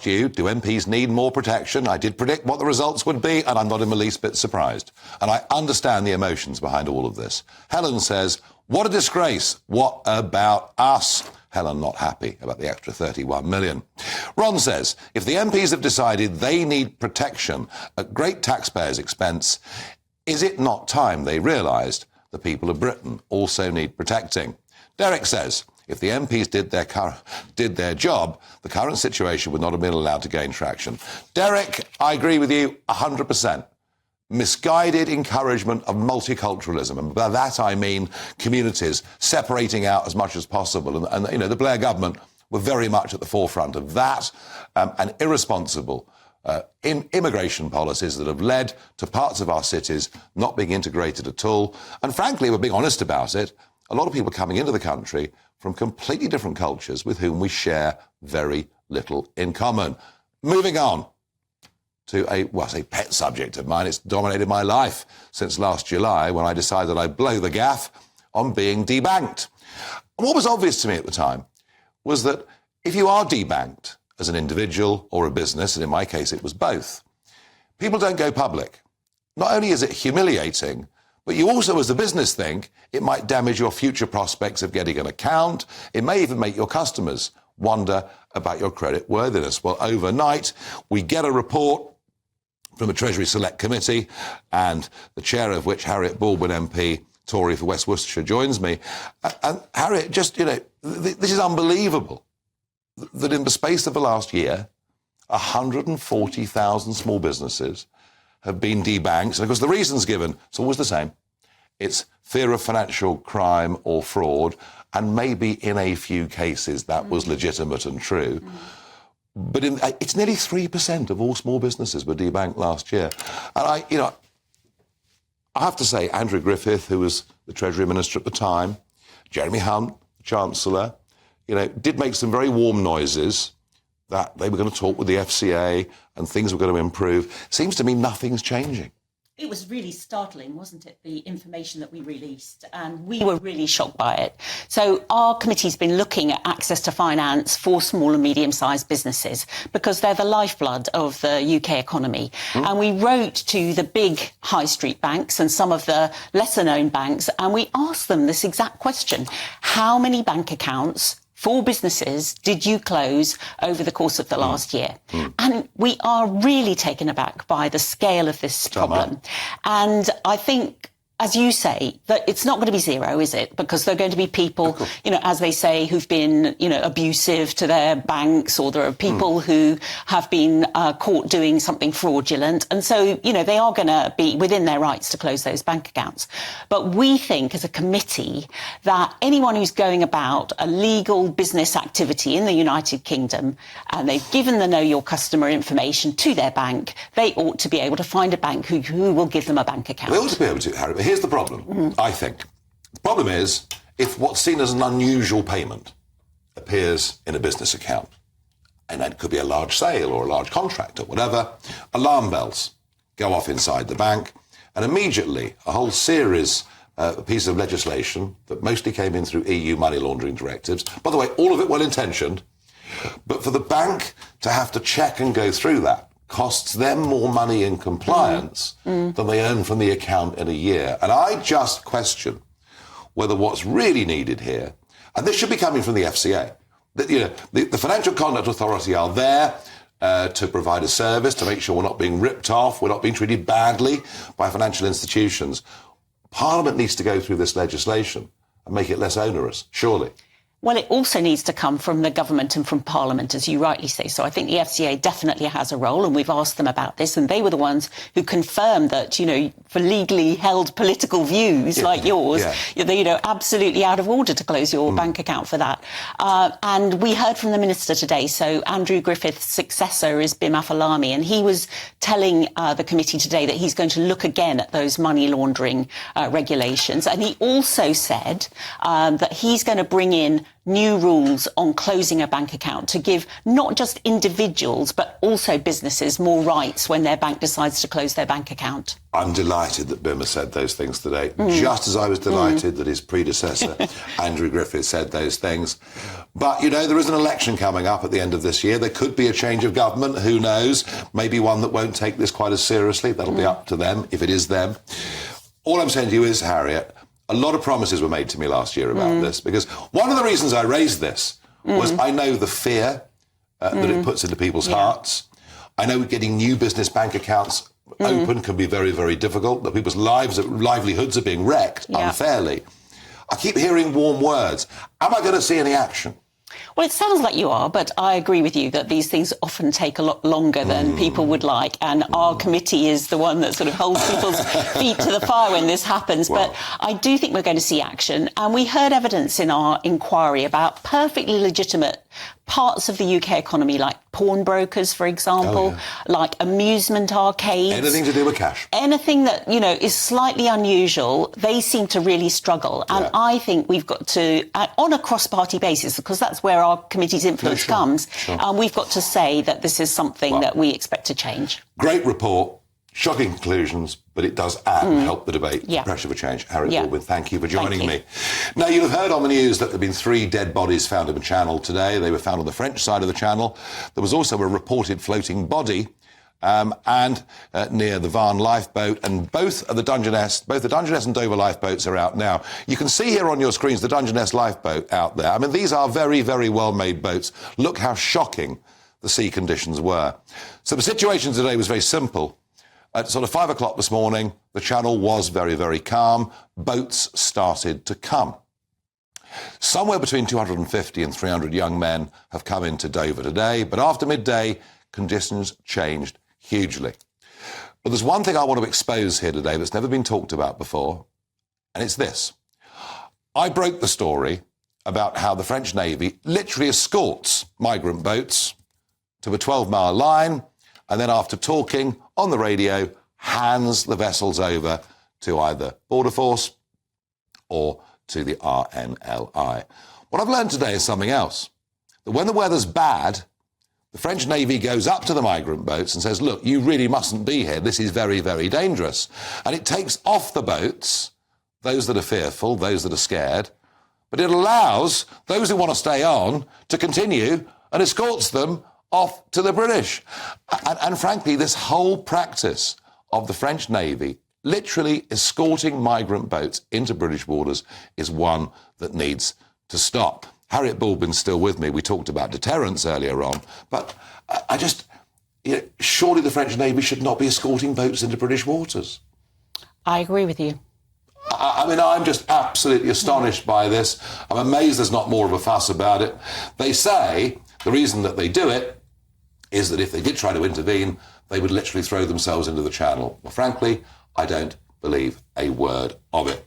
asked you, do MPs need more protection? I did predict what the results would be, and I'm not in the least bit surprised. And I understand the emotions behind all of this. Helen says, what a disgrace. What about us? Helen not happy about the extra 31 million. Ron says, if the MPs have decided they need protection at great taxpayers' expense, is it not time they realised the people of Britain also need protecting? Derek says, if the MPs did their job, the current situation would not have been allowed to gain traction. Derek, I agree with you 100%. Misguided encouragement of multiculturalism. And by that I mean communities separating out as much as possible. And you know, the Blair government were very much at the forefront of that, and irresponsible immigration policies that have led to parts of our cities not being integrated at all. And frankly, we're being honest about it, a lot of people coming into the country from completely different cultures with whom we share very little in common. Moving on to a pet subject of mine. It's dominated my life since last July when I decided I'd blow the gaff on being debanked. And what was obvious to me at the time was that if you are debanked as an individual or a business, and in my case it was both, people don't go public. Not only is it humiliating, but you also, as a business, think it might damage your future prospects of getting an account. It may even make your customers wonder about your credit worthiness. Well, overnight, we get a report from the Treasury Select Committee, and the chair of which, Harriett Baldwin MP, Tory for West Worcestershire, joins me. And Harriett, just, you know, this is unbelievable that in the space of the last year, 140,000 small businesses have been debanked. And of course, the reasons given, it's always the same. It's fear of financial crime or fraud, and maybe in a few cases that was legitimate and true. But it's nearly 3% of all small businesses were debanked last year. And I have to say, Andrew Griffith, who was the Treasury Minister at the time, Jeremy Hunt, the Chancellor, did make some very warm noises that they were going to talk with the FCA and things were going to improve. Seems to me nothing's changing. It was really startling, wasn't it, the information that we released? And we were really shocked by it. So our committee's been looking at access to finance for small and medium-sized businesses because they're the lifeblood of the UK economy. And we wrote to the big high street banks and some of the lesser-known banks, and we asked them this exact question. How many bank accounts for businesses did you close over the course of the last year? And we are really taken aback by the scale of this problem. And I think, as you say, that it's not going to be zero, is it? Because there are going to be people, as they say, who've been, abusive to their banks, or there are people who have been caught doing something fraudulent. And so, they are going to be within their rights to close those bank accounts. But we think as a committee that anyone who's going about a legal business activity in the United Kingdom and they've given the Know Your Customer information to their bank, they ought to be able to find a bank who will give them a bank account. They ought to be able to, Harry. But here's the problem, I think. The problem is if what's seen as an unusual payment appears in a business account, and that could be a large sale or a large contract or whatever, alarm bells go off inside the bank, and immediately a whole series of pieces of legislation that mostly came in through EU money laundering directives, by the way, all of it well-intentioned, but for the bank to have to check and go through that costs them more money in compliance than they earn from the account in a year. And I just question whether what's really needed here, and this should be coming from the FCA, that, the Financial Conduct Authority are there to provide a service, to make sure we're not being ripped off, we're not being treated badly by financial institutions. Parliament needs to go through this legislation and make it less onerous, surely. Well, it also needs to come from the government and from Parliament, as you rightly say. So I think the FCA definitely has a role, and we've asked them about this, and they were the ones who confirmed that, for legally held political views like yours, they're, absolutely out of order to close your bank account for that. And we heard from the Minister today. So Andrew Griffith's successor is Bim Afolami, and he was telling the committee today that he's going to look again at those money laundering regulations. And he also said that he's going to bring in new rules on closing a bank account to give not just individuals but also businesses more rights when their bank decides to close their bank account. I'm delighted that Bim has said those things today, just as I was delighted that his predecessor, Andrew Griffith, said those things. But, you know, there is an election coming up at the end of this year. There could be a change of government, who knows? Maybe one that won't take this quite as seriously. That'll be up to them, if it is them. All I'm saying to you is, Harriet, a lot of promises were made to me last year about this, because one of the reasons I raised this was I know the fear that it puts into people's hearts. I know getting new business bank accounts open can be very, very difficult, that people's livelihoods are being wrecked unfairly. I keep hearing warm words. Am I going to see any action? Well, it sounds like you are, but I agree with you that these things often take a lot longer than people would like. And our committee is the one that sort of holds people's feet to the fire when this happens. Well, but I do think we're going to see action. And we heard evidence in our inquiry about perfectly legitimate parts of the UK economy, like pawnbrokers, for example, like amusement arcades. Anything to do with cash. Anything that, you know, is slightly unusual, they seem to really struggle. And I think we've got to, on a cross-party basis, because that's where our committee's influence comes, we've got to say that this is something that we expect to change. Great report, shocking conclusions, but it does help the debate. Pressure for change. Harriett Baldwin, thank you for joining me. Now, you'll have heard on the news that there have been 3 dead bodies found in the Channel today. They were found on the French side of the Channel. There was also a reported floating body near the Varn lifeboat, and both the Dungeness and Dover lifeboats are out now. You can see here on your screens the Dungeness lifeboat out there. I mean, these are very, very well-made boats. Look how shocking the sea conditions were. So the situation today was very simple. At sort of 5 o'clock this morning, the Channel was very, very calm. Boats started to come. Somewhere between 250 and 300 young men have come into Dover today, but after midday, conditions changed hugely. But there's one thing I want to expose here today that's never been talked about before, and it's this. I broke the story about how the French Navy literally escorts migrant boats to a 12-mile line, and then after talking on the radio, hands the vessels over to either Border Force or to the RNLI. What I've learned today is something else. That when the weather's bad, the French Navy goes up to the migrant boats and says, look, you really mustn't be here. This is very, very dangerous. And it takes off the boats those that are fearful, those that are scared, but it allows those who want to stay on to continue and escorts them off to the British. And frankly, this whole practice of the French Navy literally escorting migrant boats into British waters is one that needs to stop. Harriett Baldwin's still with me. We talked about deterrence earlier on, but surely the French Navy should not be escorting boats into British waters. I agree with you. I mean, I'm just absolutely astonished by this. I'm amazed there's not more of a fuss about it. They say the reason that they do it is that if they did try to intervene, they would literally throw themselves into the Channel. Well, frankly, I don't believe a word of it.